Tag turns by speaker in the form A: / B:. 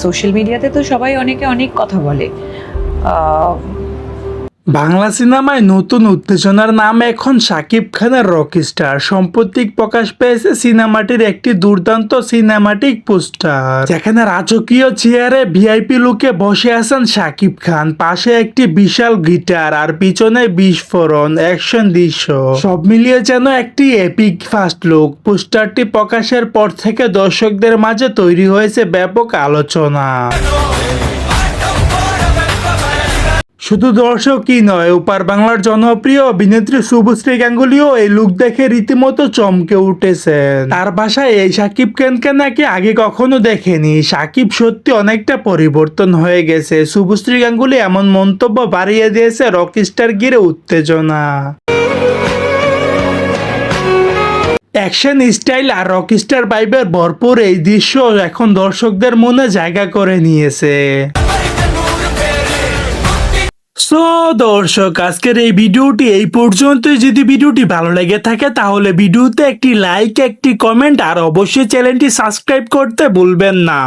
A: Social মিডিয়াতে তো সবাই অনেকে অনেক কথা বলে।
B: বাংলা সিনেমায় নতুন উত্তেজনার নাম এখন শাকিব খানের রকস্টার। সম্প্রতি প্রকাশ পেয়েছে সিনেমাটির একটি দুর্দান্ত সিনেমাটিক পোস্টার, যেখানে রাজকীয় চেয়ারে ভিআইপি লুকে বসে আছেন শাকিব খান, পাশে একটি বিশাল গিটার আর পিছনে বিস্ফোরণ অ্যাকশন দৃশ্য। সব মিলিয়ে যেন একটি এপিক ফার্স্ট লুক। পোস্টারটি প্রকাশের পর থেকে দর্শকদের মাঝে তৈরি হয়েছে ব্যাপক আলোচনা। শুধু দর্শকই নয়, ওপার বাংলার জনপ্রিয় অভিনেত্রী শুভশ্রী গাঙ্গুলিও এই লুক দেখে রীতিমতো চমকে উঠেছেন। তার ভাষায় এই শাকিব খানকে নাকি আগে কখনো দেখেনি। শাকিব সত্যি অনেকটা পরিবর্তন হয়ে গেছে। শুভশ্রী গাঙ্গুলি এমন মন্তব্য বাড়িয়ে দিয়েছে রকস্টার ঘিরে উত্তেজনা। অ্যাকশন স্টাইল আর রকস্টার ভাইবের ভরপুর এই দৃশ্য এখন দর্শকদের মনে জায়গা করে নিয়েছে। সো দর্শক, আজকের এই ভিডিওটি এই পর্যন্তই। যদি ভিডিওটি ভালো লেগে থাকে তাহলে ভিডিওতে একটি লাইক, একটি কমেন্ট আর অবশ্যই চ্যানেলটি সাবস্ক্রাইব করতে ভুলবেন না।